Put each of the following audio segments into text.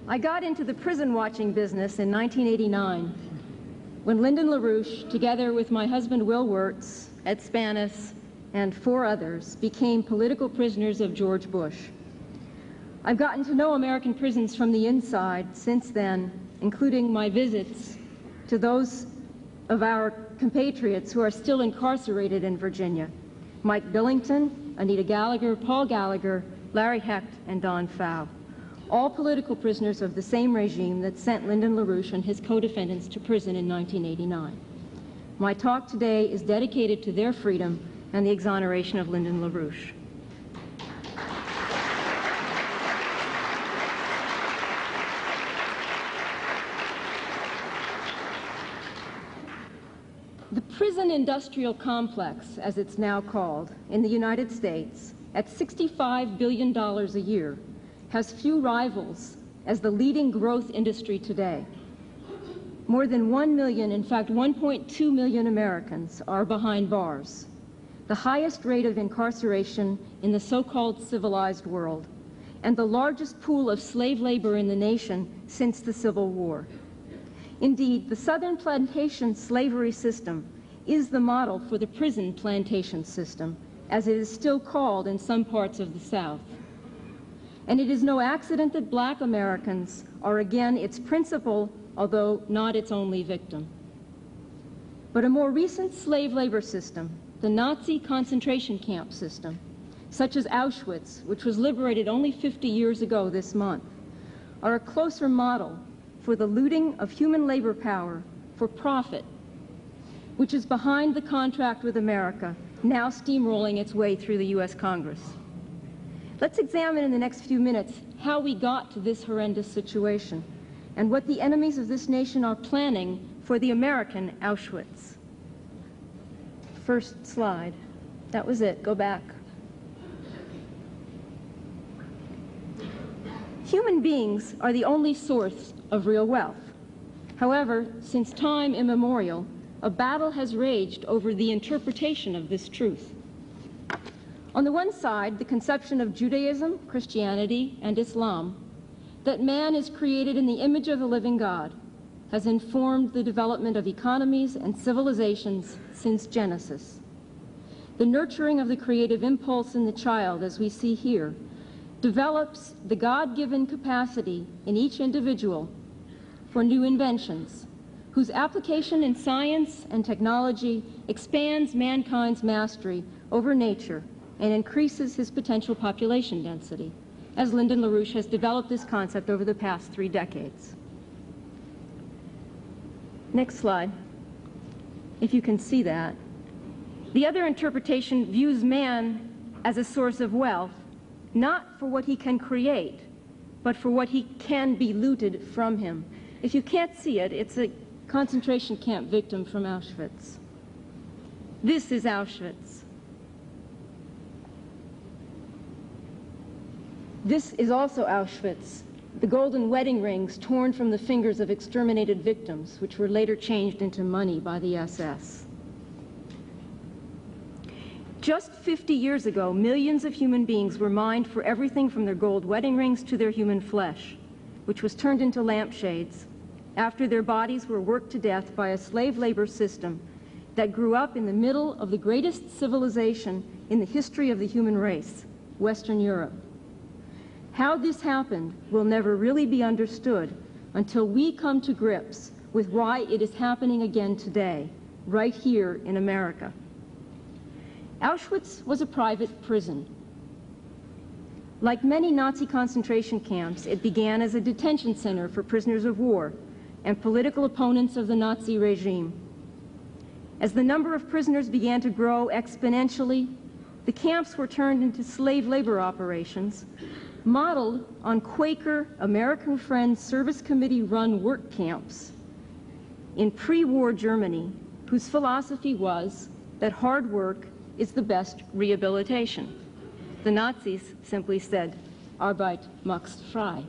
I got into the prison watching business in 1989 when Lyndon LaRouche, together with my husband Will Wirtz, Ed Spanis, and 4 others, became political prisoners of George Bush. I've gotten to know American prisons from the inside since then, including my visits to those of our compatriots who are still incarcerated in Virginia: Mike Billington, Anita Gallagher, Paul Gallagher, Larry Hecht, and Don Fowle, all political prisoners of the same regime that sent Lyndon LaRouche and his co-defendants to prison in 1989. My talk today is dedicated to their freedom and the exoneration of Lyndon LaRouche. The prison industrial complex, as it's now called, in the United States, at $65 billion a year, has few rivals as the leading growth industry today. More than 1 million, in fact 1.2 million Americans are behind bars, the highest rate of incarceration in the so-called civilized world, and the largest pool of slave labor in the nation since the Civil War. Indeed, the Southern plantation slavery system is the model for the prison plantation system, as it is still called in some parts of the South. And it is no accident that black Americans are again its principal, although not its only victim. But a more recent slave labor system, the Nazi concentration camp system, such as Auschwitz, which was liberated only 50 years ago this month, are a closer model for the looting of human labor power for profit, which is behind the contract with America, now steamrolling its way through the U.S. Congress. Let's examine in the next few minutes how we got to this horrendous situation and what the enemies of this nation are planning for the American Auschwitz. First slide. That was it. Go back. Human beings are the only source of real wealth. However, since time immemorial, a battle has raged over the interpretation of this truth. On the one side, the conception of Judaism, Christianity, and Islam, that man is created in the image of the living God, has informed the development of economies and civilizations since Genesis. The nurturing of the creative impulse in the child, as we see here, develops the God-given capacity in each individual for new inventions, whose application in science and technology expands mankind's mastery over nature and increases his potential population density, as Lyndon LaRouche has developed this concept over the past 3 decades. Next slide, if you can see that. The other interpretation views man as a source of wealth, not for what he can create, but for what he can be looted from him. If you can't see it, it's a concentration camp victim from Auschwitz. This is Auschwitz. This is also Auschwitz, the golden wedding rings torn from the fingers of exterminated victims, which were later changed into money by the SS. Just 50 years ago, millions of human beings were mined for everything from their gold wedding rings to their human flesh, which was turned into lampshades after their bodies were worked to death by a slave labor system that grew up in the middle of the greatest civilization in the history of the human race, Western Europe. How this happened will never really be understood until we come to grips with why it is happening again today, right here in America. Auschwitz was a private prison. Like many Nazi concentration camps, it began as a detention center for prisoners of war and political opponents of the Nazi regime. As the number of prisoners began to grow exponentially, the camps were turned into slave labor operations, modeled on Quaker American Friends Service Committee-run work camps in pre-war Germany, whose philosophy was that hard work is the best rehabilitation. The Nazis simply said, Arbeit macht frei.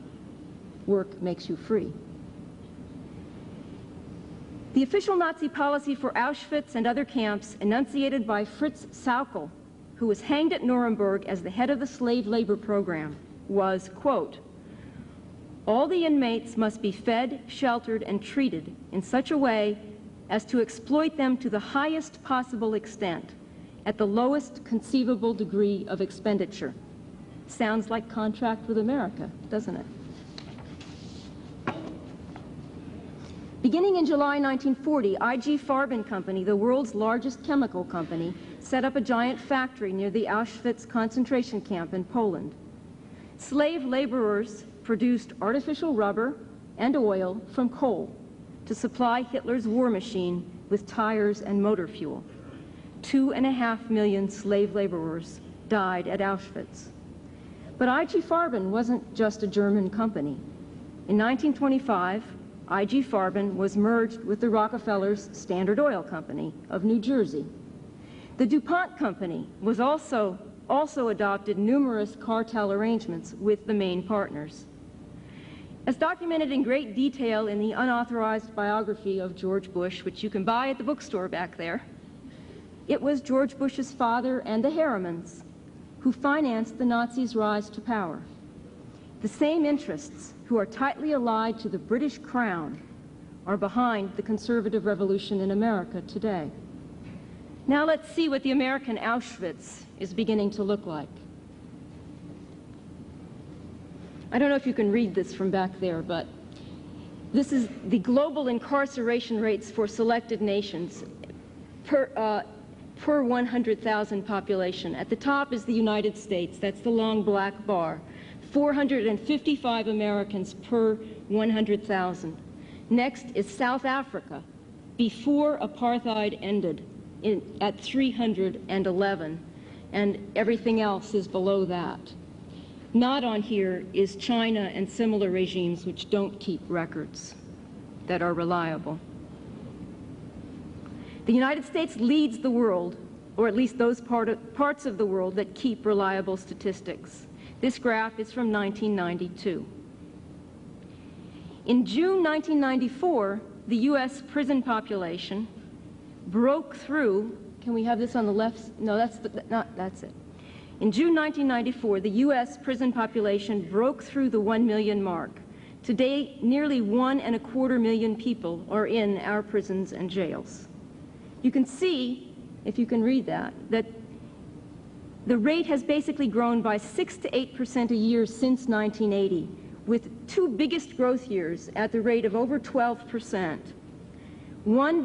Work makes you free. The official Nazi policy for Auschwitz and other camps, enunciated by Fritz Sauckel, who was hanged at Nuremberg as the head of the slave labor program, was, quote, All the inmates must be fed, sheltered, and treated in such a way as to exploit them to the highest possible extent at the lowest conceivable degree of expenditure. Sounds like Contract with America, doesn't it? Beginning in July 1940, IG Farben Company, the world's largest chemical company, set up a giant factory near the Auschwitz concentration camp in Poland. Slave laborers produced artificial rubber and oil from coal to supply Hitler's war machine with tires and motor fuel. 2.5 million slave laborers died at Auschwitz. But IG Farben wasn't just a German company. In 1925, IG Farben was merged with the Rockefellers' Standard Oil Company of New Jersey. The DuPont Company was also adopted numerous cartel arrangements with the main partners. As documented in great detail in the unauthorized biography of George Bush, which you can buy at the bookstore back there, it was George Bush's father and the Harrimans who financed the Nazis' rise to power. The same interests who are tightly allied to the British Crown are behind the conservative revolution in America today. Now let's see what the American Auschwitz is beginning to look like. I don't know if you can read this from back there, but this is the global incarceration rates for selected nations per 100,000 population. At the top is the United States. That's the long black bar. 455 Americans per 100,000. Next is South Africa, before apartheid ended, at 311, and everything else is below that. Not on here is China and similar regimes which don't keep records that are reliable. The United States leads the world, or at least those parts of the world that keep reliable statistics. This graph is from 1992. In June 1994, the U.S. prison population broke through, can we have this on the left? No, that's it. In June 1994, the U.S. prison population broke through the 1 million mark. Today, nearly 1.25 million people are in our prisons and jails. You can see, if you can read that the rate has basically grown by 6 to 8% a year since 1980, with two biggest growth years at the rate of over 12%. One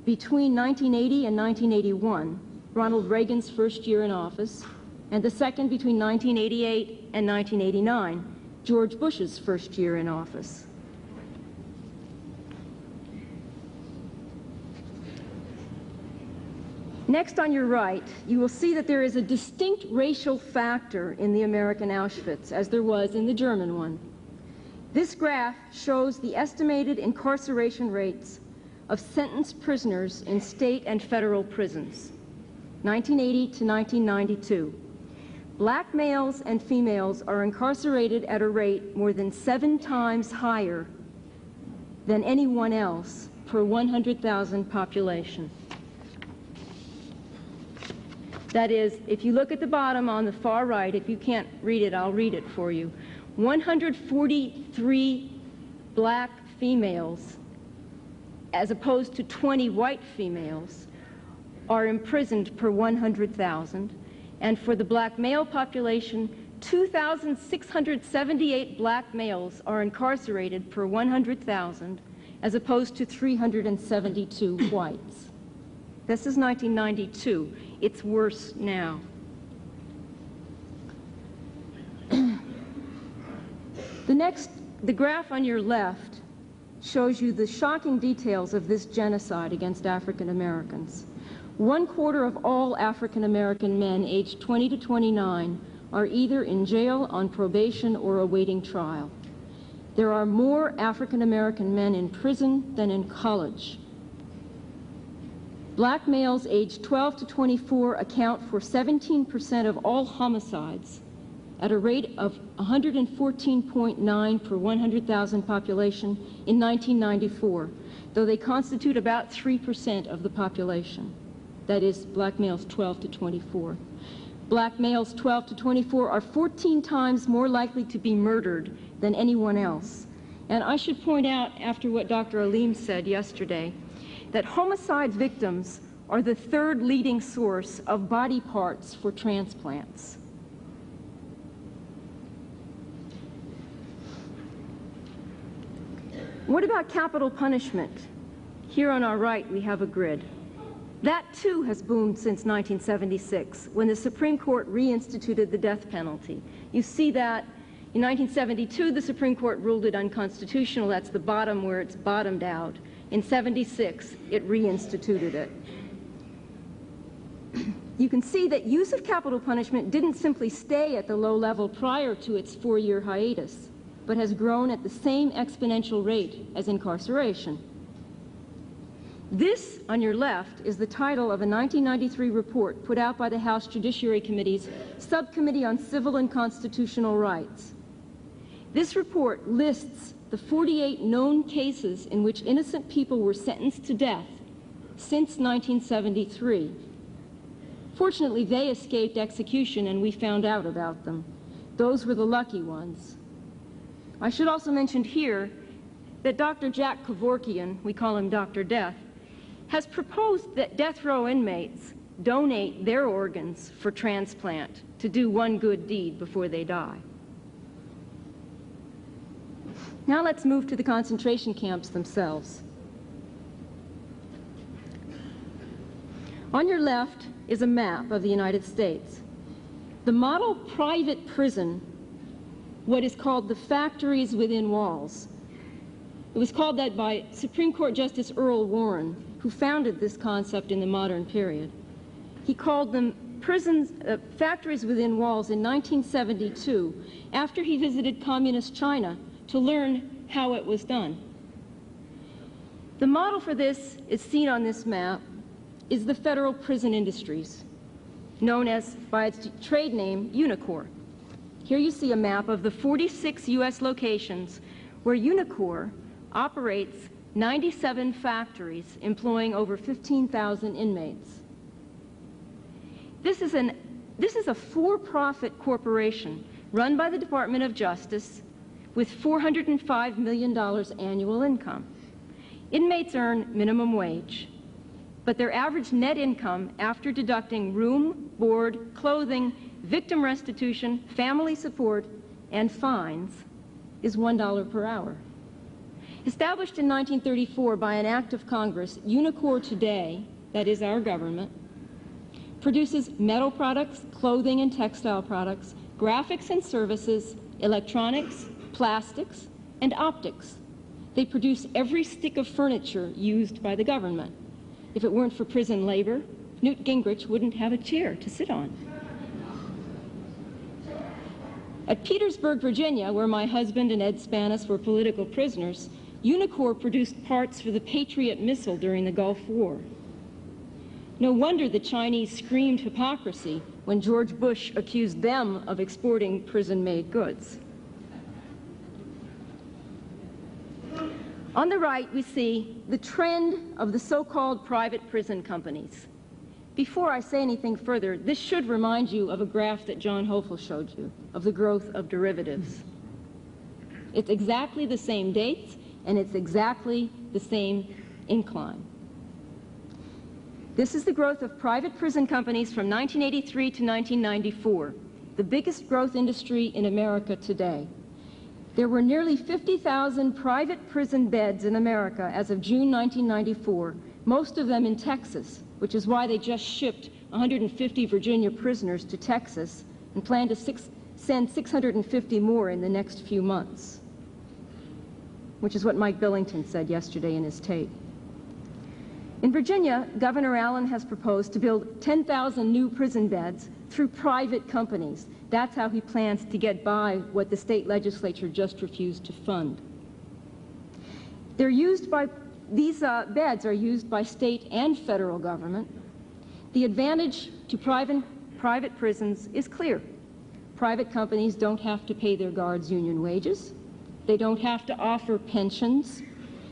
between 1980 and 1981, Ronald Reagan's first year in office, and the second between 1988 and 1989, George Bush's first year in office. Next on your right, you will see that there is a distinct racial factor in the American Auschwitz, as there was in the German one. This graph shows the estimated incarceration rates of sentenced prisoners in state and federal prisons, 1980 to 1992. Black males and females are incarcerated at a rate more than 7 times higher than anyone else per 100,000 population. That is, if you look at the bottom on the far right, if you can't read it, I'll read it for you. 143 black females, as opposed to 20 white females, are imprisoned per 100,000. And for the black male population, 2,678 black males are incarcerated per 100,000, as opposed to 372 whites. This is 1992. It's worse now. The graph on your left shows you the shocking details of this genocide against African Americans. 1/4 of all African American men aged 20 to 29 are either in jail, on probation, or awaiting trial. There are more African American men in prison than in college. Black males aged 12 to 24 account for 17% of all homicides at a rate of 114.9 per 100,000 population in 1994, though they constitute about 3% of the population. That is, black males 12 to 24. Black males 12 to 24 are 14 times more likely to be murdered than anyone else. And I should point out, after what Dr. Aleem said yesterday, that homicide victims are the third leading source of body parts for transplants. What about capital punishment? Here on our right, we have a grid. That too has boomed since 1976, when the Supreme Court reinstituted the death penalty. You see that in 1972, the Supreme Court ruled it unconstitutional. That's the bottom where it's bottomed out. In 76, it reinstituted it. You can see that use of capital punishment didn't simply stay at the low level prior to its 4-year hiatus, but has grown at the same exponential rate as incarceration. This, on your left, is the title of a 1993 report put out by the House Judiciary Committee's Subcommittee on Civil and Constitutional Rights. This report lists the 48 known cases in which innocent people were sentenced to death since 1973. Fortunately, they escaped execution and we found out about them. Those were the lucky ones. I should also mention here that Dr. Jack Kevorkian, we call him Dr. Death, has proposed that death row inmates donate their organs for transplant to do one good deed before they die. Now let's move to the concentration camps themselves. On your left is a map of the United States. The model private prison, what is called the factories within walls. It was called that by Supreme Court Justice Earl Warren, who founded this concept in the modern period. He called them factories within walls in 1972, after he visited communist China to learn how it was done. The model for this is seen on this map, is the federal prison industries, known as, by its trade name, Unicor. Here you see a map of the 46 U.S. locations where Unicor operates 97 factories employing over 15,000 inmates. This is a for-profit corporation run by the Department of Justice with $405 million annual income. Inmates earn minimum wage, but their average net income after deducting room, board, clothing, victim restitution, family support, and fines is $1 per hour. Established in 1934 by an act of Congress, Unicor today, that is our government, produces metal products, clothing and textile products, graphics and services, electronics, plastics, and optics. They produce every stick of furniture used by the government. If it weren't for prison labor, Newt Gingrich wouldn't have a chair to sit on. At Petersburg, Virginia, where my husband and Ed Spanis were political prisoners, Unicor produced parts for the Patriot missile during the Gulf War. No wonder the Chinese screamed hypocrisy when George Bush accused them of exporting prison-made goods. On the right, we see the trend of the so-called private prison companies. Before I say anything further, this should remind you of a graph that John Hofel showed you, of the growth of derivatives. It's exactly the same dates, and it's exactly the same incline. This is the growth of private prison companies from 1983 to 1994, the biggest growth industry in America today. There were nearly 50,000 private prison beds in America as of June 1994, most of them in Texas, which is why they just shipped 150 Virginia prisoners to Texas and plan to send 650 more in the next few months, which is what Mike Billington said yesterday in his tape. In Virginia, Governor Allen has proposed to build 10,000 new prison beds through private companies. That's how he plans to get by what the state legislature just refused to fund. These beds are used by state and federal government. The advantage to private prisons is clear. Private companies don't have to pay their guards union wages. They don't have to offer pensions.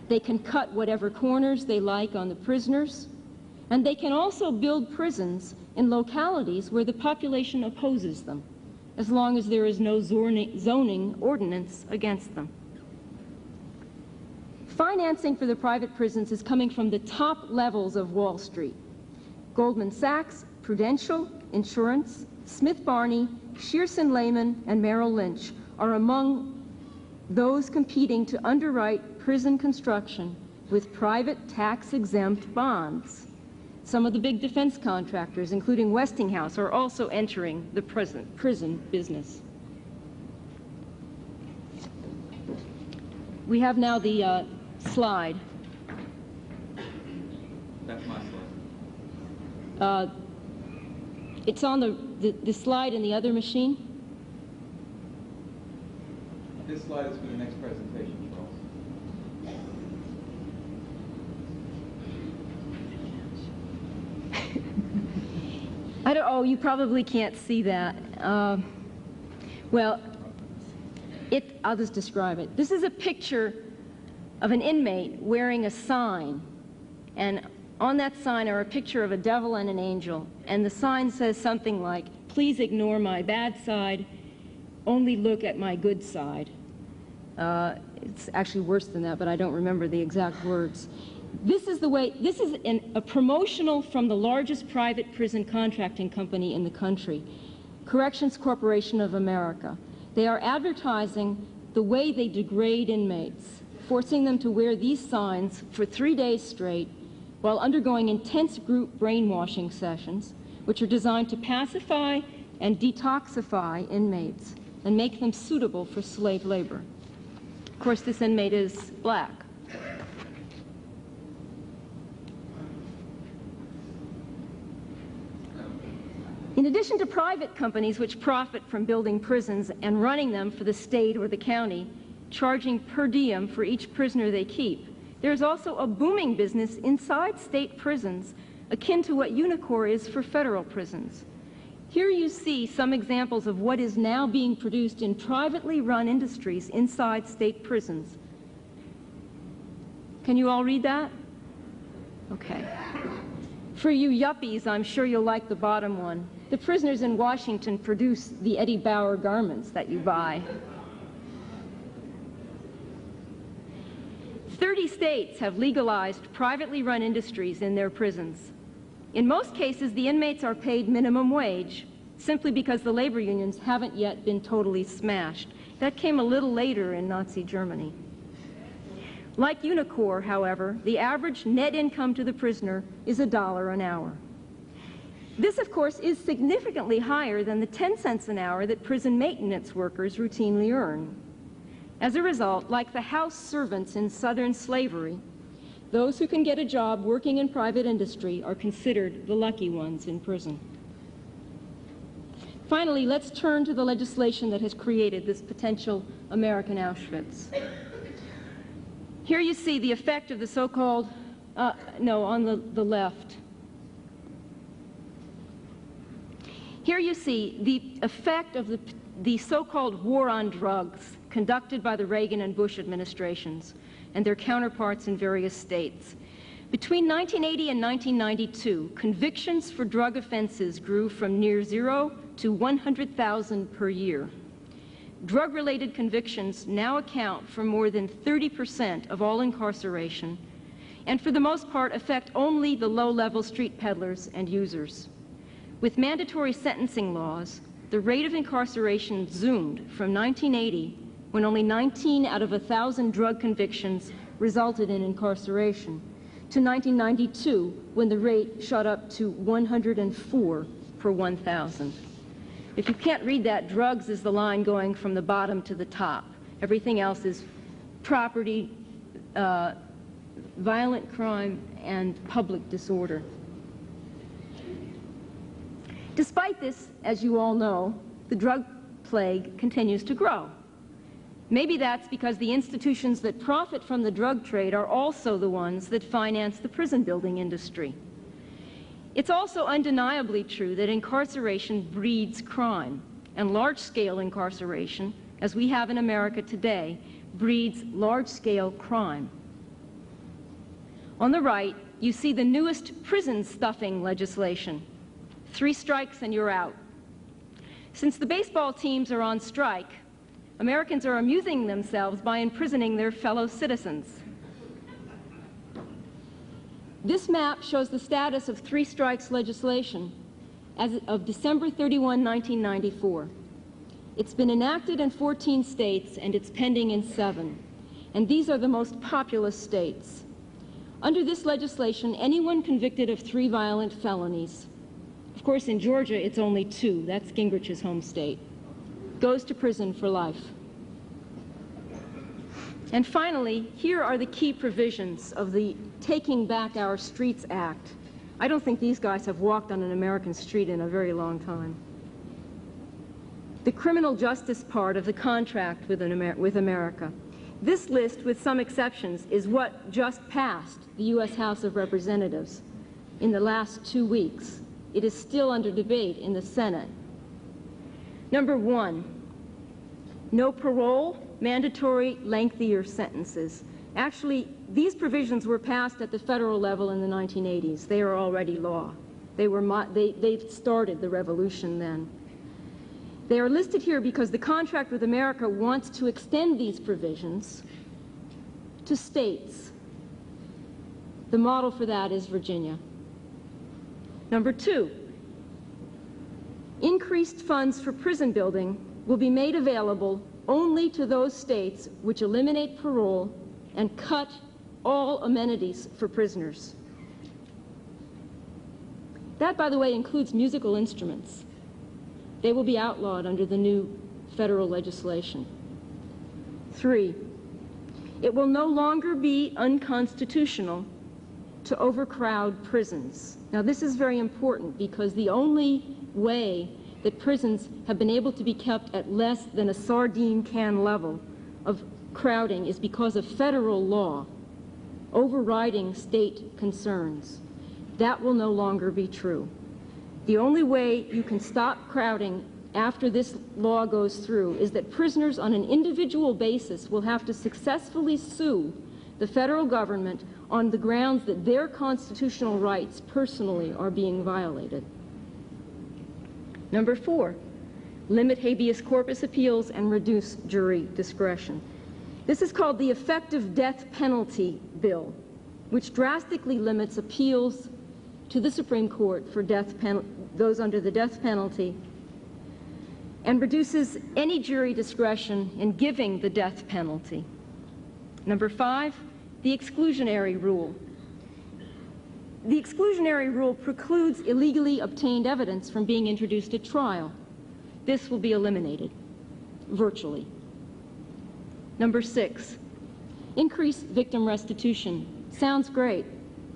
They can cut whatever corners they like on the prisoners. And they can also build prisons in localities where the population opposes them, as long as there is no zoning ordinance against them. Financing for the private prisons is coming from the top levels of Wall Street. Goldman Sachs, Prudential, Insurance, Smith Barney, Shearson Lehman, and Merrill Lynch are among those competing to underwrite prison construction with private tax-exempt bonds. Some of the big defense contractors, including Westinghouse, are also entering the prison business. We have now the slide. That's my slide. It's on the slide in the other machine. This slide is for the next presentation, Charles. Oh, you probably can't see that. Well, I'll just describe it. This is a picture of an inmate wearing a sign, and on that sign are a picture of a devil and an angel, and the sign says something like, "Please ignore my bad side, only look at my good side." It's actually worse than that, but I don't remember the exact words. This is a promotional from the largest private prison contracting company in the country, Corrections Corporation of America. They are advertising the way they degrade inmates, forcing them to wear these signs for 3 days straight while undergoing intense group brainwashing sessions, which are designed to pacify and detoxify inmates and make them suitable for slave labor. Of course, this inmate is black. In addition to private companies which profit from building prisons and running them for the state or the county, charging per diem for each prisoner they keep, there's also a booming business inside state prisons akin to what Unicor is for federal prisons. Here you see some examples of what is now being produced in privately run industries inside state prisons. Can you all read that? Okay. For you yuppies, I'm sure you'll like the bottom one. The prisoners in Washington produce the Eddie Bauer garments that you buy. 30 states have legalized privately run industries in their prisons. In most cases, the inmates are paid minimum wage, simply because the labor unions haven't yet been totally smashed. That came a little later in Nazi Germany. Like Unicor, however, the average net income to the prisoner is $1 an hour. This, of course, is significantly higher than the 10 cents an hour that prison maintenance workers routinely earn. As a result, like the house servants in Southern slavery, those who can get a job working in private industry are considered the lucky ones in prison. Finally, let's turn to the legislation that has created this potential American Auschwitz. Here you see the effect of the so-called, on the left. Here you see the effect of the so-called war on drugs conducted by the Reagan and Bush administrations and their counterparts in various states. Between 1980 and 1992, convictions for drug offenses grew from near 0 to 100,000 per year. Drug-related convictions now account for more than 30% of all incarceration, and for the most part affect only the low-level street peddlers and users. With mandatory sentencing laws, the rate of incarceration zoomed from 1980, when only 19 out of 1,000 drug convictions resulted in incarceration, to 1992, when the rate shot up to 104 per 1,000. If you can't read that, drugs is the line going from the bottom to the top. Everything else is property, violent crime, and public disorder. Despite this, as you all know, the drug plague continues to grow. Maybe that's because the institutions that profit from the drug trade are also the ones that finance the prison building industry. It's also undeniably true that incarceration breeds crime, and large-scale incarceration, as we have in America today, breeds large-scale crime. On the right, you see the newest prison stuffing legislation. 3 strikes and you're out. Since the baseball teams are on strike, Americans are amusing themselves by imprisoning their fellow citizens. This map shows the status of 3 strikes legislation as of December 31, 1994. It's been enacted in 14 states and it's pending in 7. And these are the most populous states. Under this legislation, anyone convicted of 3 violent felonies, of course in Georgia it's only 2, that's Gingrich's home state, goes to prison for life. And finally, here are the key provisions of the Taking Back Our Streets Act. I don't think these guys have walked on an American street in a very long time. The criminal justice part of the contract with America. This list, with some exceptions, is what just passed the U.S. House of Representatives in the last 2 weeks. It is still under debate in the Senate. Number 1, no parole, mandatory lengthier sentences. Actually, these provisions were passed at the federal level in the 1980s. They are already law. They started the revolution then. They are listed here because the contract with America wants to extend these provisions to states. The model for that is Virginia. Number 2, increased funds for prison building will be made available only to those states which eliminate parole and cut all amenities for prisoners. That, by the way, includes musical instruments. They will be outlawed under the new federal legislation. 3, it will no longer be unconstitutional to overcrowd prisons. Now, this is very important because the only way that prisons have been able to be kept at less than a sardine can level of crowding is because of federal law overriding state concerns. That will no longer be true. The only way you can stop crowding after this law goes through is that prisoners on an individual basis will have to successfully sue the federal government on the grounds that their constitutional rights personally are being violated. Number 4, limit habeas corpus appeals and reduce jury discretion. This is called the effective death penalty bill, which drastically limits appeals to the Supreme Court for those under the death penalty and reduces any jury discretion in giving the death penalty. Number 5, the exclusionary rule. The exclusionary rule precludes illegally obtained evidence from being introduced at trial. This will be eliminated, virtually. Number 6, increase victim restitution. Sounds great.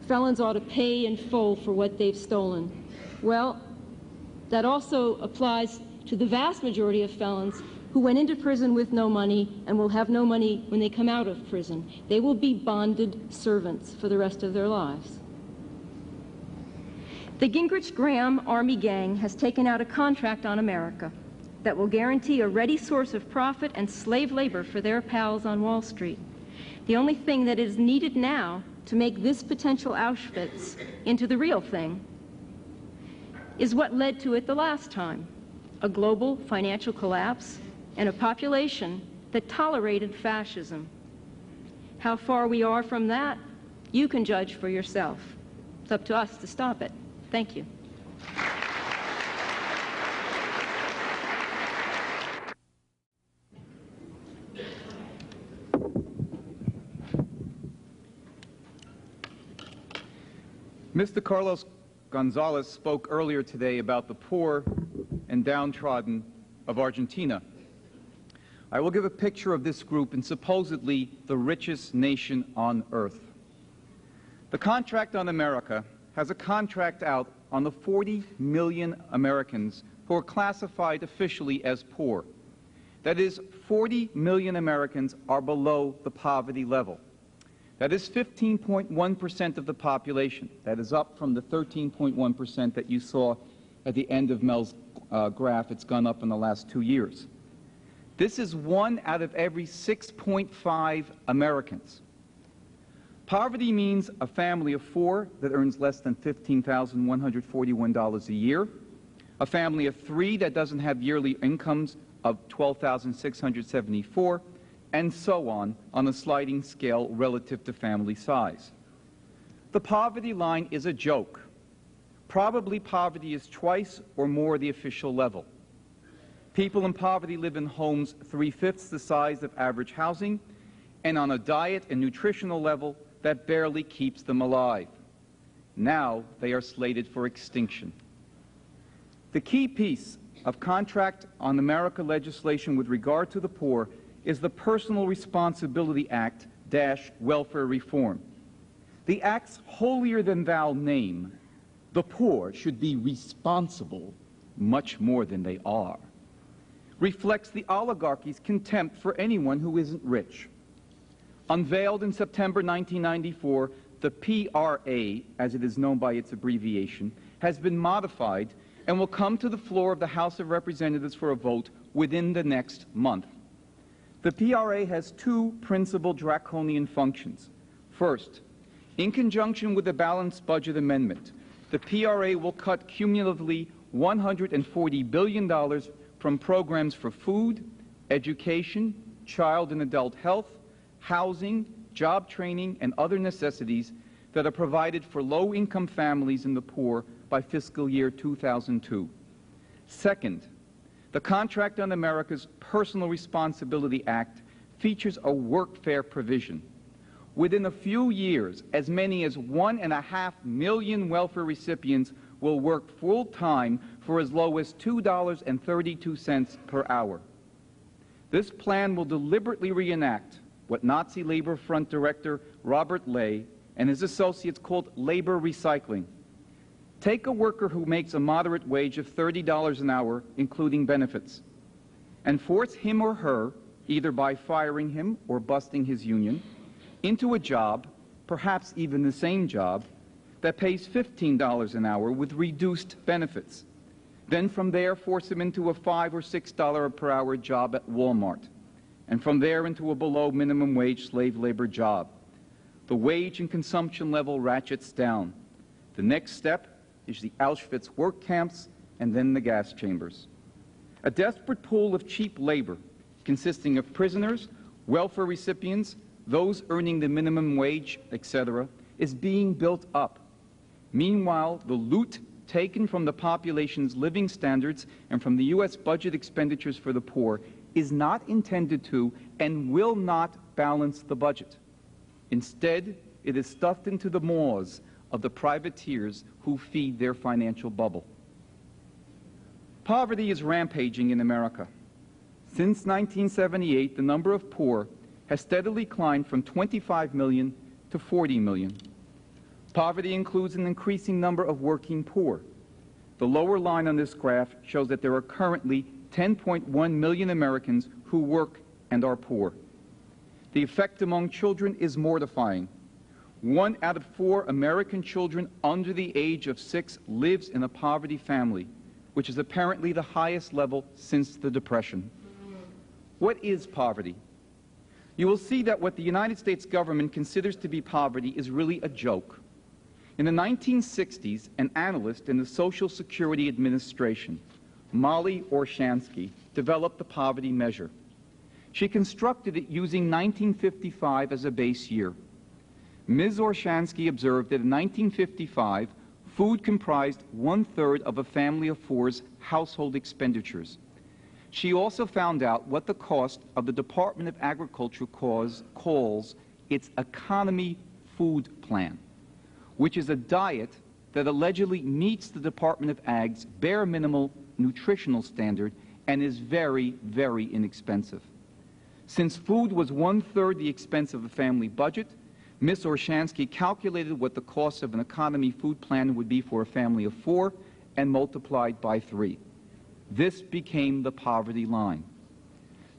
Felons ought to pay in full for what they've stolen. Well, that also applies to the vast majority of felons who went into prison with no money and will have no money when they come out of prison. They will be bonded servants for the rest of their lives. The Gingrich-Graham Army gang has taken out a contract on America that will guarantee a ready source of profit and slave labor for their pals on Wall Street. The only thing that is needed now to make this potential Auschwitz into the real thing is what led to it the last time: a global financial collapse and a population that tolerated fascism. How far we are from that, you can judge for yourself. It's up to us to stop it. Thank you. Mr. Carlos Gonzalez spoke earlier today about the poor and downtrodden of Argentina. I will give a picture of this group in supposedly the richest nation on earth. The contract on America has a contract out on the 40 million Americans who are classified officially as poor. That is, 40 million Americans are below the poverty level. That is 15.1% of the population. That is up from the 13.1% that you saw at the end of Mel's graph. It's gone up in the last 2 years. This is 1 out of every 6.5 Americans. Poverty means a family of four that earns less than $15,141 a year, a family of three that doesn't have yearly incomes of $12,674, and so on a sliding scale relative to family size. The poverty line is a joke. Probably poverty is twice or more the official level. People in poverty live in homes 3/5 the size of average housing and on a diet and nutritional level that barely keeps them alive. Now they are slated for extinction. The key piece of Contract on America legislation with regard to the poor is the Personal Responsibility Act - Welfare Reform. The Act's holier-than-thou name, the poor should be responsible much more than they are, reflects the oligarchy's contempt for anyone who isn't rich. Unveiled in September 1994, the PRA, as it is known by its abbreviation, has been modified and will come to the floor of the House of Representatives for a vote within the next month. The PRA has two principal draconian functions. First, in conjunction with the Balanced Budget Amendment, the PRA will cut cumulatively $140 billion from programs for food, education, child and adult health, housing, job training, and other necessities that are provided for low-income families and the poor by fiscal year 2002. Second, the Contract on America's Personal Responsibility Act features a workfare provision. Within a few years, as many as 1.5 million welfare recipients will work full-time for as low as $2.32 per hour. This plan will deliberately reenact what Nazi Labor Front director Robert Ley and his associates called labor recycling. Take a worker who makes a moderate wage of $30 an hour, including benefits, and force him or her, either by firing him or busting his union, into a job, perhaps even the same job, that pays $15 an hour with reduced benefits. Then from there, force him into a $5 or $6 per hour job at Walmart, and from there into a below minimum wage slave labor job. The wage and consumption level ratchets down. The next step is the Auschwitz work camps and then the gas chambers. A desperate pool of cheap labor consisting of prisoners, welfare recipients, those earning the minimum wage, etc., is being built up. Meanwhile, the loot taken from the population's living standards and from the U.S. budget expenditures for the poor is not intended to and will not balance the budget. Instead, it is stuffed into the maws of the privateers who feed their financial bubble. Poverty is rampaging in America. Since 1978, the number of poor has steadily climbed from 25 million to 40 million. Poverty includes an increasing number of working poor. The lower line on this graph shows that there are currently 10.1 million Americans who work and are poor. The effect among children is mortifying. 1 out of 4 American children under the age of 6 lives in a poverty family, which is apparently the highest level since the Depression. What is poverty? You will see that what the United States government considers to be poverty is really a joke. In the 1960s, an analyst in the Social Security Administration, Molly Orshansky, developed the poverty measure. She constructed it using 1955 as a base year. Ms. Orshansky observed that in 1955, food comprised 1/3 of a family of four's household expenditures. She also found out what the cost of the Department of Agriculture calls its economy food plan, which is a diet that allegedly meets the Department of Ag's bare minimal nutritional standard and is very, very inexpensive. Since food was 1/3 the expense of a family budget, Ms. Orshansky calculated what the cost of an economy food plan would be for a family of 4 and multiplied by 3. This became the poverty line.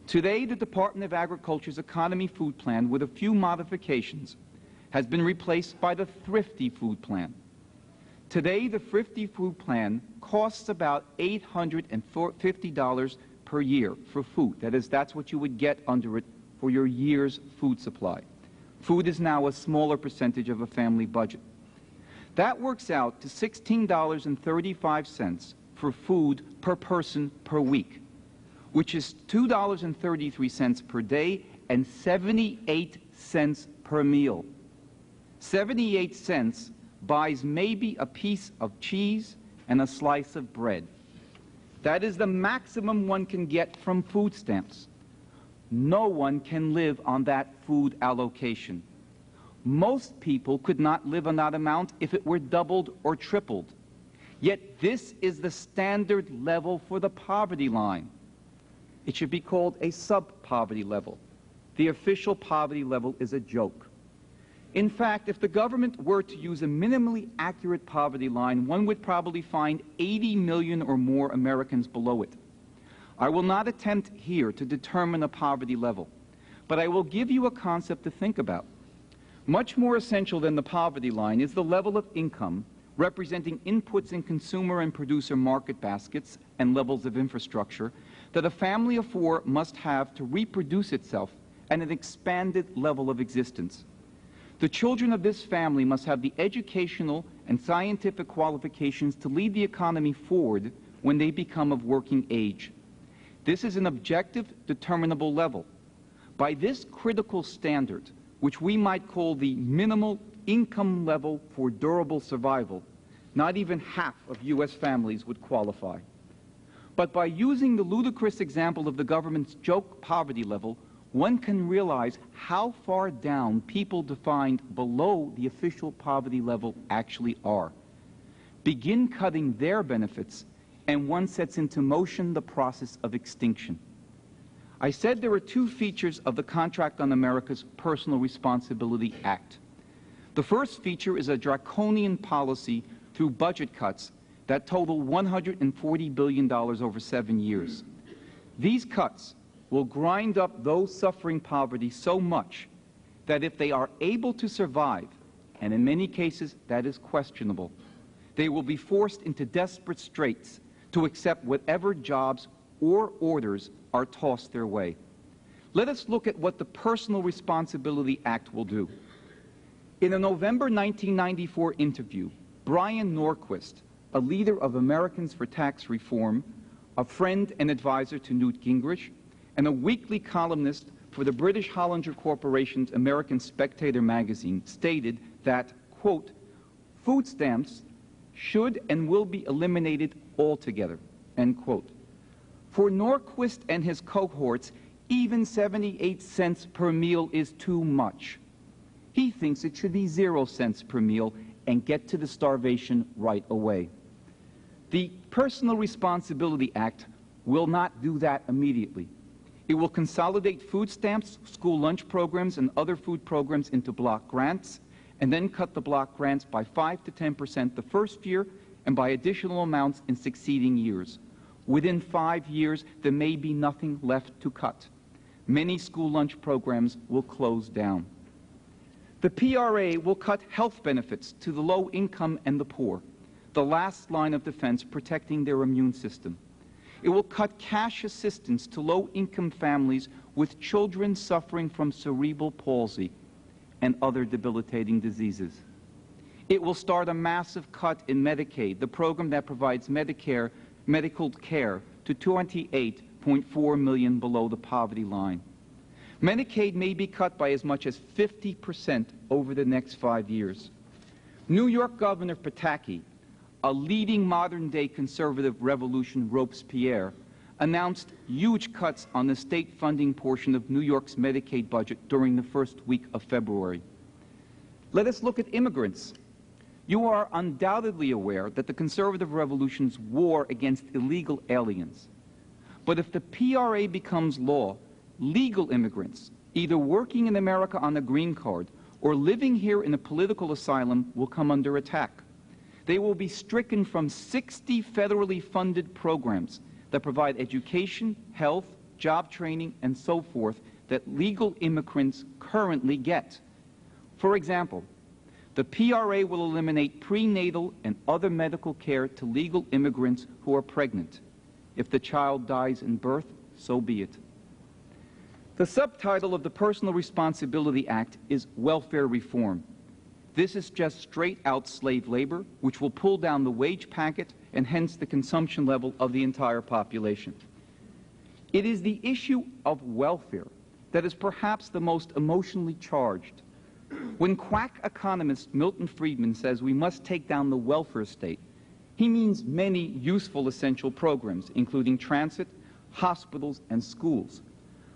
Today, the Department of Agriculture's economy food plan, with a few modifications, has been replaced by the thrifty food plan. Today, the thrifty food plan costs about $850 per year for food. That is, that's what you would get under it for your year's food supply. Food is now a smaller percentage of a family budget. That works out to $16.35 for food per person per week, which is $2.33 per day and 78 cents per meal. 78 cents buys maybe a piece of cheese and a slice of bread. That is the maximum one can get from food stamps. No one can live on that food allocation. Most people could not live on that amount if it were doubled or tripled. Yet this is the standard level for the poverty line. It should be called a sub-poverty level. The official poverty level is a joke. In fact, if the government were to use a minimally accurate poverty line, one would probably find 80 million or more Americans below it. I will not attempt here to determine a poverty level, but I will give you a concept to think about. Much more essential than the poverty line is the level of income representing inputs in consumer and producer market baskets and levels of infrastructure that a family of four must have to reproduce itself at an expanded level of existence. The children of this family must have the educational and scientific qualifications to lead the economy forward when they become of working age. This is an objective, determinable level. By this critical standard, which we might call the minimal income level for durable survival, not even half of U.S. families would qualify. But by using the ludicrous example of the government's joke poverty level, one can realize how far down people defined below the official poverty level actually are. Begin cutting their benefits, and one sets into motion the process of extinction. I said there are two features of the Contract on America's Personal Responsibility Act. The first feature is a draconian policy through budget cuts that total $140 billion over 7 years. These cuts will grind up those suffering poverty so much that if they are able to survive, and in many cases that is questionable, they will be forced into desperate straits to accept whatever jobs or orders are tossed their way. Let us look at what the Personal Responsibility Act will do. In a November 1994 interview, Brian Norquist, a leader of Americans for Tax Reform, a friend and advisor to Newt Gingrich, and a weekly columnist for the British Hollinger Corporation's American Spectator magazine, stated that, quote, food stamps should and will be eliminated altogether, end quote. For Norquist and his cohorts, even 78 cents per meal is too much. He thinks it should be 0 cents per meal and get to the starvation right away. The Personal Responsibility Act will not do that immediately. It will consolidate food stamps, school lunch programs, and other food programs into block grants, and then cut the block grants by 5 to 10% the first year and by additional amounts in succeeding years. Within 5 years, there may be nothing left to cut. Many school lunch programs will close down. The PRA will cut health benefits to the low income and the poor, the last line of defense protecting their immune system. It will cut cash assistance to low-income families with children suffering from cerebral palsy and other debilitating diseases. It will start a massive cut in Medicaid, the program that provides medical care to 28.4 million below the poverty line. Medicaid may be cut by as much as 50% over the next 5 years. New York Governor Pataki, a leading modern-day conservative revolution Robespierre, announced huge cuts on the state funding portion of New York's Medicaid budget during the first week of February. Let us look at immigrants. You are undoubtedly aware that the conservative revolution's war against illegal aliens. But if the PRA becomes law, legal immigrants, either working in America on a green card or living here in a political asylum, will come under attack. They will be stricken from 60 federally funded programs that provide education, health, job training, and so forth that legal immigrants currently get. For example, the PRA will eliminate prenatal and other medical care to legal immigrants who are pregnant. If the child dies in birth, so be it. The subtitle of the Personal Responsibility Act is Welfare Reform. This is just straight-out slave labor, which will pull down the wage packet and hence the consumption level of the entire population. It is the issue of welfare that is perhaps the most emotionally charged. When quack economist Milton Friedman says we must take down the welfare state, he means many useful essential programs, including transit, hospitals, and schools.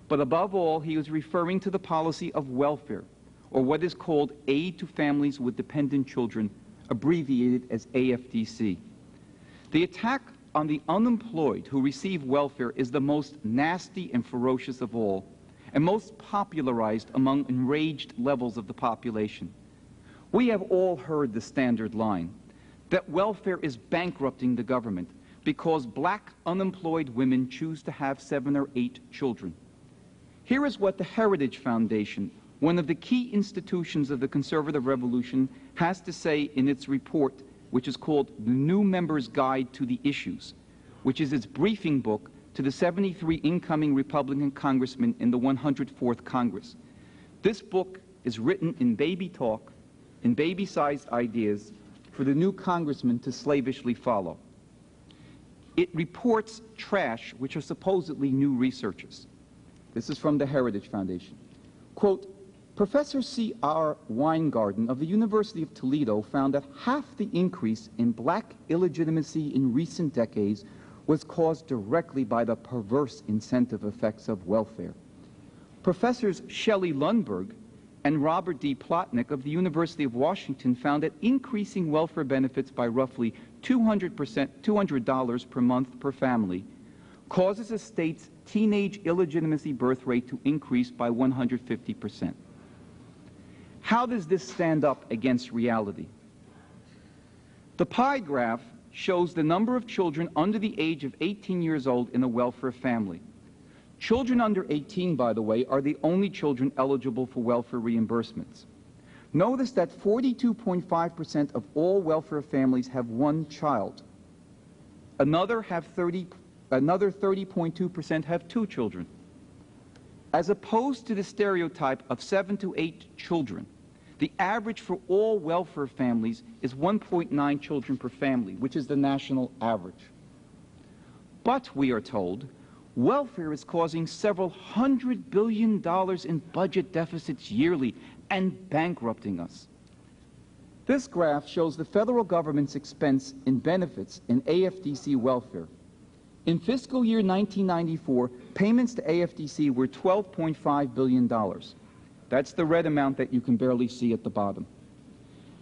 But above all, he is referring to the policy of welfare, or what is called Aid to Families with Dependent Children, abbreviated as AFDC. The attack on the unemployed who receive welfare is the most nasty and ferocious of all, and most popularized among enraged levels of the population. We have all heard the standard line, that welfare is bankrupting the government because black unemployed women choose to have 7 or 8 children. Here is what the Heritage Foundation, one of the key institutions of the conservative revolution, has to say in its report, which is called The New Member's Guide to the Issues, which is its briefing book to the 73 incoming Republican congressmen in the 104th Congress. This book is written in baby talk, in baby-sized ideas, for the new congressmen to slavishly follow. It reports trash, which are supposedly new researchers. This is from the Heritage Foundation. Quote, Professor C.R. Weingarten of the University of Toledo found that half the increase in black illegitimacy in recent decades was caused directly by the perverse incentive effects of welfare. Professors Shelley Lundberg and Robert D. Plotnick of the University of Washington found that increasing welfare benefits by roughly $200 per month per family causes a state's teenage illegitimacy birth rate to increase by 150%. How does this stand up against reality? The pie graph shows the number of children under the age of 18 years old in a welfare family. Children under 18, by the way, are the only children eligible for welfare reimbursements. Notice that 42.5% of all welfare families have one child. Another 30.2% have 2 children. As opposed to the stereotype of 7 to 8 children, the average for all welfare families is 1.9 children per family, which is the national average. But, we are told, welfare is causing several $100 billion in budget deficits yearly and bankrupting us. This graph shows the federal government's expense in benefits in AFDC welfare. In fiscal year 1994, payments to AFDC were $12.5 billion. That's the red amount that you can barely see at the bottom.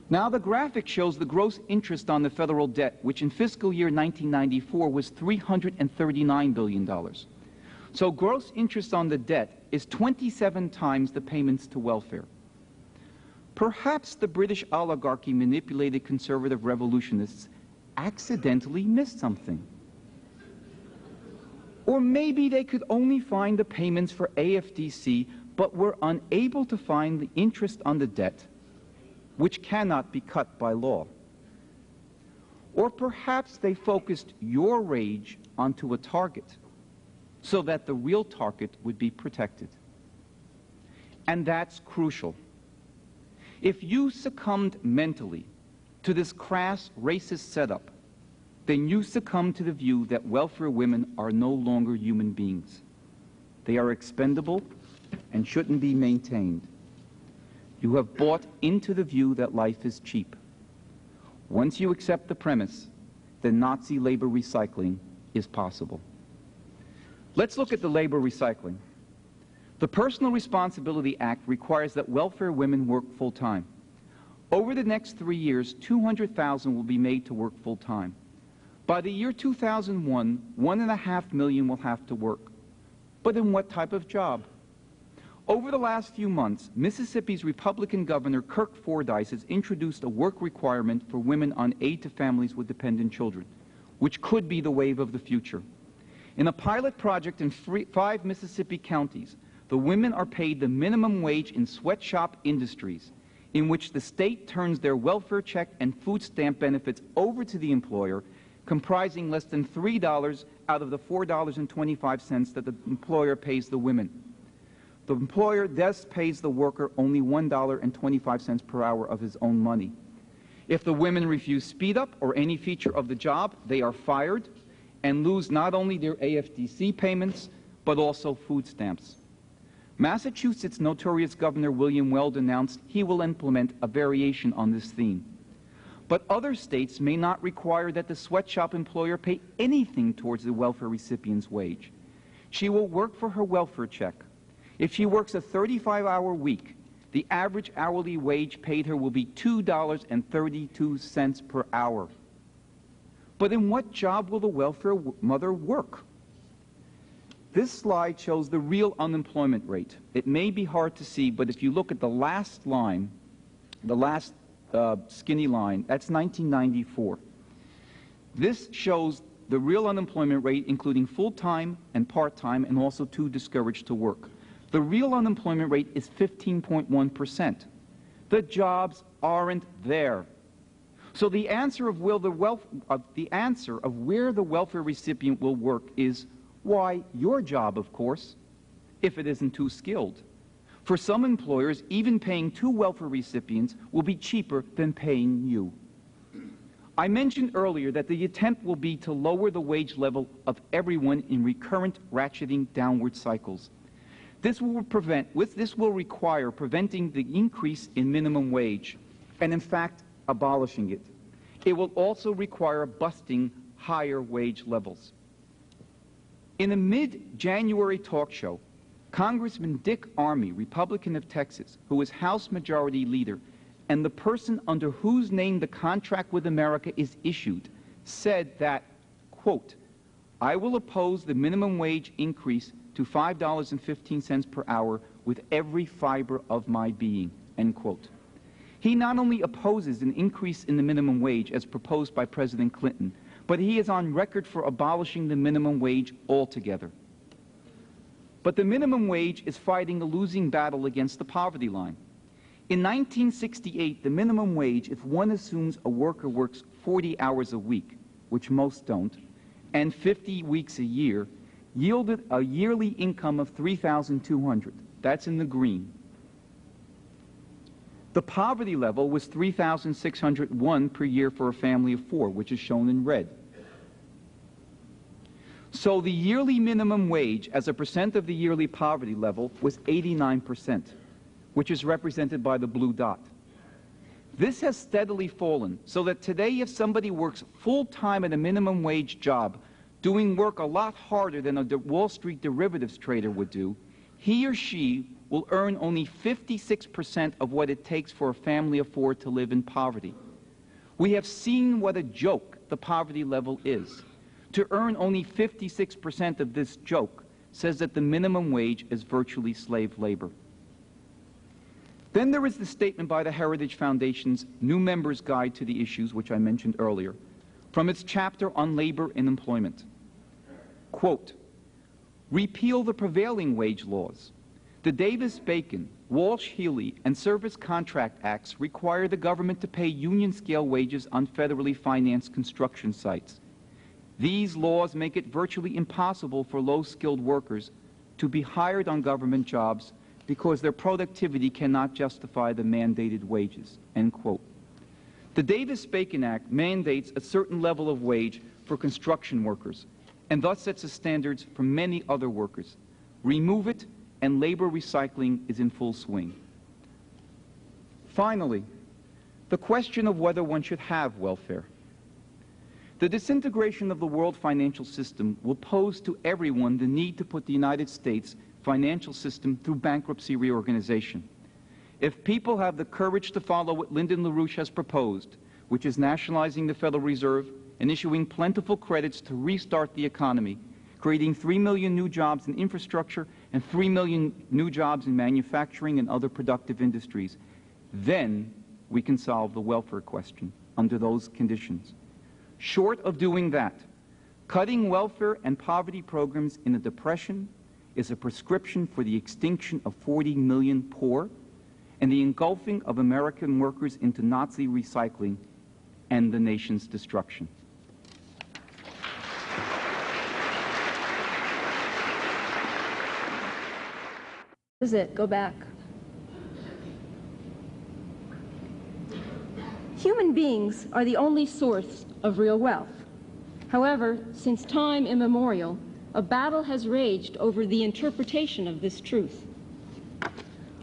Now the graphic shows the gross interest on the federal debt, which in fiscal year 1994 was $339 billion. So gross interest on the debt is 27 times the payments to welfare. Perhaps the British oligarchy manipulated conservative revolutionists accidentally missed something. Or maybe they could only find the payments for AFDC, but were unable to find the interest on the debt, which cannot be cut by law. Or perhaps they focused your rage onto a target, so that the real target would be protected. And that's crucial. If you succumbed mentally to this crass racist setup, then you succumb to the view that welfare women are no longer human beings. They are expendable and shouldn't be maintained. You have bought into the view that life is cheap. Once you accept the premise, then Nazi labor recycling is possible. Let's look at the labor recycling. The Personal Responsibility Act requires that welfare women work full-time. Over the next 3 years, 200,000 will be made to work full-time. By the year 2001, 1.5 million will have to work. But in what type of job? Over the last few months, Mississippi's Republican Governor Kirk Fordyce has introduced a work requirement for women on aid to families with dependent children, which could be the wave of the future. In a pilot project in 5 Mississippi counties, the women are paid the minimum wage in sweatshop industries, in which the state turns their welfare check and food stamp benefits over to the employer, comprising less than $3 out of the $4.25 that the employer pays the women. The employer thus pays the worker only $1.25 per hour of his own money. If the women refuse speed up or any feature of the job, they are fired and lose not only their AFDC payments, but also food stamps. Massachusetts notorious Governor William Weld announced he will implement a variation on this theme. But other states may not require that the sweatshop employer pay anything towards the welfare recipient's wage. She will work for her welfare check. If she works a 35-hour week, the average hourly wage paid her will be $2.32 per hour. But in what job will the welfare mother work? This slide shows the real unemployment rate. It may be hard to see, but if you look at the last line, the last skinny line, that's 1994. This shows the real unemployment rate, including full-time and part-time, and also too discouraged to work. The real unemployment rate is 15.1%. The jobs aren't there. So the answer of where the welfare recipient will work is, why, your job, of course, if it isn't too skilled. For some employers, even paying 2 welfare recipients will be cheaper than paying you. I mentioned earlier that the attempt will be to lower the wage level of everyone in recurrent ratcheting downward cycles. This will require preventing the increase in minimum wage and, in fact, abolishing it. It will also require busting higher wage levels. In a mid-January talk show, Congressman Dick Armey, Republican of Texas, who is House Majority Leader and the person under whose name the contract with America is issued, said that, quote, "I will oppose the minimum wage increase to $5.15 per hour with every fiber of my being," end quote. He not only opposes an increase in the minimum wage as proposed by President Clinton, but he is on record for abolishing the minimum wage altogether. But the minimum wage is fighting a losing battle against the poverty line. In 1968, the minimum wage, if one assumes a worker works 40 hours a week, which most don't, and 50 weeks a year, yielded a yearly income of $3,200. That's in the green. The poverty level was $3,601 per year for a family of 4, which is shown in red. So the yearly minimum wage as a percent of the yearly poverty level was 89%, which is represented by the blue dot. This has steadily fallen, so that today if somebody works full-time at a minimum wage job, doing work a lot harder than a Wall Street derivatives trader would do, he or she will earn only 56% of what it takes for a family of 4 to live in poverty. We have seen what a joke the poverty level is. To earn only 56% of this joke says that the minimum wage is virtually slave labor. Then there is the statement by the Heritage Foundation's New Members Guide to the Issues, which I mentioned earlier, from its chapter on labor and employment. Quote, "Repeal the prevailing wage laws. The Davis-Bacon, Walsh-Healy, and Service Contract Acts require the government to pay union-scale wages on federally financed construction sites. These laws make it virtually impossible for low-skilled workers to be hired on government jobs because their productivity cannot justify the mandated wages," end quote. The Davis-Bacon Act mandates a certain level of wage for construction workers and thus sets the standards for many other workers. Remove it, and labor recycling is in full swing. Finally, the question of whether one should have welfare. The disintegration of the world financial system will pose to everyone the need to put the United States financial system through bankruptcy reorganization. If people have the courage to follow what Lyndon LaRouche has proposed, which is nationalizing the Federal Reserve and issuing plentiful credits to restart the economy, creating 3 million new jobs in infrastructure and 3 million new jobs in manufacturing and other productive industries, then we can solve the welfare question under those conditions. Short of doing that, cutting welfare and poverty programs in a depression is a prescription for the extinction of 40 million poor and the engulfing of American workers into Nazi recycling and the nation's destruction. This is it. Go back. Human beings are the only source of real wealth. However, since time immemorial, a battle has raged over the interpretation of this truth.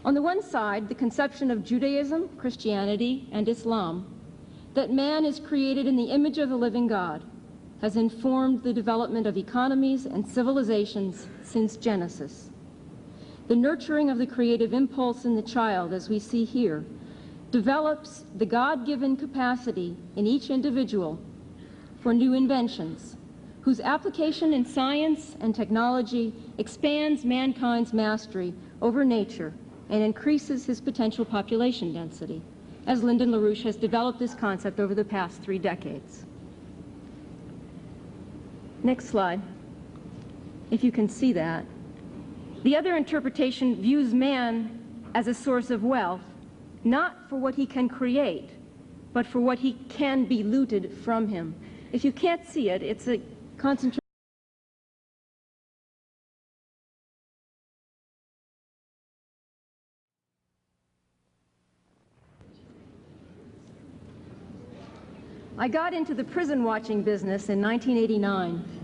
On the one side, the conception of Judaism, Christianity, and Islam, that man is created in the image of the living God, has informed the development of economies and civilizations since Genesis. The nurturing of the creative impulse in the child, as we see here, develops the God-given capacity in each individual for new inventions, whose application in science and technology expands mankind's mastery over nature and increases his potential population density, as Lyndon LaRouche has developed this concept over the past 3 decades. Next slide, if you can see that. The other interpretation views man as a source of wealth, not for what he can create, but for what he can be looted from him. If you can't see it, it's a concentration. I got into the prison watching business in 1989.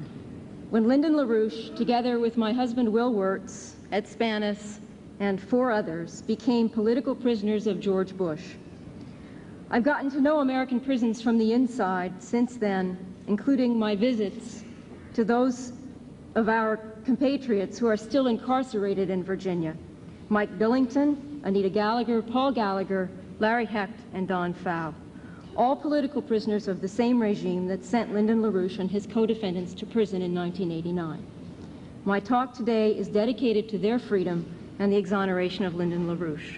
When Lyndon LaRouche, together with my husband Will Wirtz, Ed Spanis, and 4 others, became political prisoners of George Bush. I've gotten to know American prisons from the inside since then, including my visits to those of our compatriots who are still incarcerated in Virginia: Mike Billington, Anita Gallagher, Paul Gallagher, Larry Hecht, and Don Fowle. All political prisoners of the same regime that sent Lyndon LaRouche and his co-defendants to prison in 1989. My talk today is dedicated to their freedom and the exoneration of Lyndon LaRouche.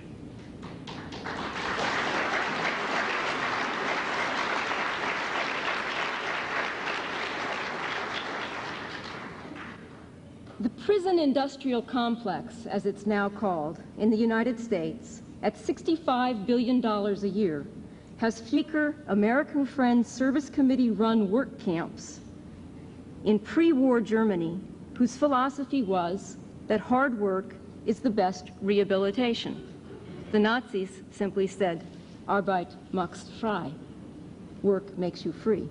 The prison industrial complex, as it's now called, in the United States, at $65 billion a year, has fewer American Friends Service Committee-run work camps in pre-war Germany, whose philosophy was that hard work is the best rehabilitation. The Nazis simply said, Arbeit macht frei. Work makes you free.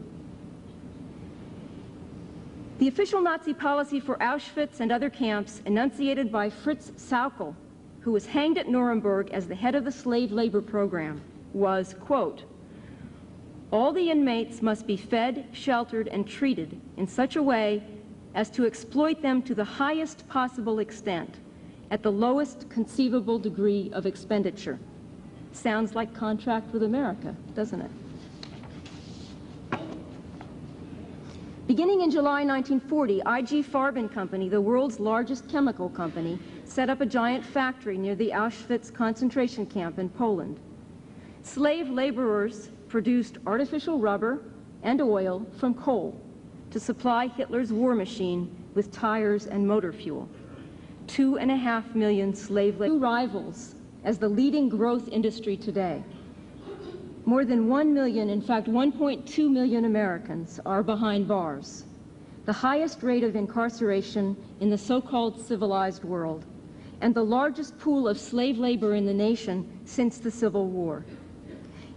The official Nazi policy for Auschwitz and other camps, enunciated by Fritz Sauckel, who was hanged at Nuremberg as the head of the slave labor program, was, quote, all the inmates must be fed, sheltered, and treated in such a way as to exploit them to the highest possible extent at the lowest conceivable degree of expenditure. Sounds like Contract with America, doesn't it? Beginning in July 1940, IG Farben Company, the world's largest chemical company, set up a giant factory near the Auschwitz concentration camp in Poland. Slave laborers produced artificial rubber and oil from coal to supply Hitler's war machine with tires and motor fuel. 2.5 million slave rivals as the leading growth industry today. More than 1 million, in fact 1.2 million Americans are behind bars, the highest rate of incarceration in the so-called civilized world, and the largest pool of slave labor in the nation since the Civil War.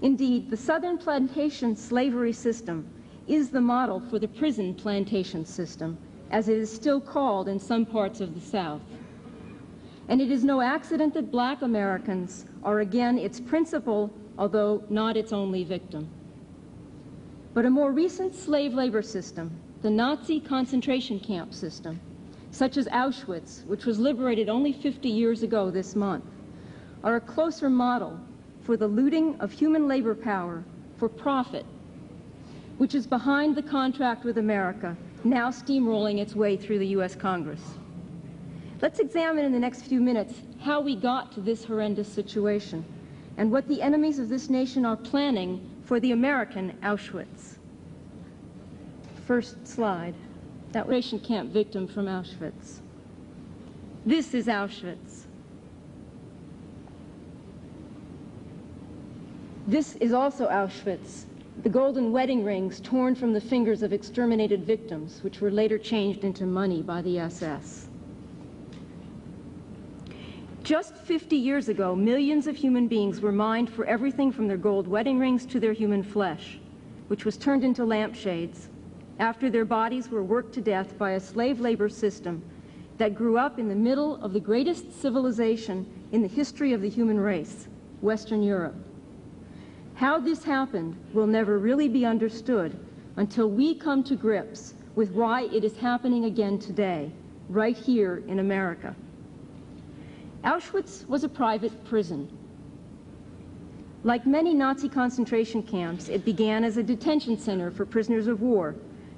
Indeed, the Southern plantation slavery system is the model for the prison plantation system, as it is still called in some parts of the South. And it is no accident that black Americans are again its principal, although not its only victim. But a more recent slave labor system, the Nazi concentration camp system, such as Auschwitz, which was liberated only 50 years ago this month, are a closer model for the looting of human labor power for profit, which is behind the Contract with America, now steamrolling its way through the U.S. Congress. Let's examine in the next few minutes how we got to this horrendous situation and what the enemies of this nation are planning for the American Auschwitz. First slide. That ration camp victim from Auschwitz. This is Auschwitz. This is also Auschwitz, the golden wedding rings torn from the fingers of exterminated victims, which were later changed into money by the SS. Just 50 years ago, millions of human beings were mined for everything from their gold wedding rings to their human flesh, which was turned into lampshades after their bodies were worked to death by a slave labor system that grew up in the middle of the greatest civilization in the history of the human race, Western Europe. How this happened will never really be understood until we come to grips with why it is happening again today, right here in America. Auschwitz was a private prison. Like many Nazi concentration camps, it began as a detention center for prisoners of war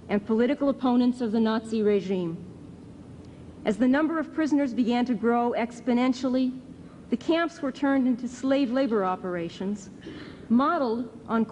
and political opponents of the Nazi regime. As the number of prisoners began to grow exponentially, the camps were turned into slave labor operations modeled on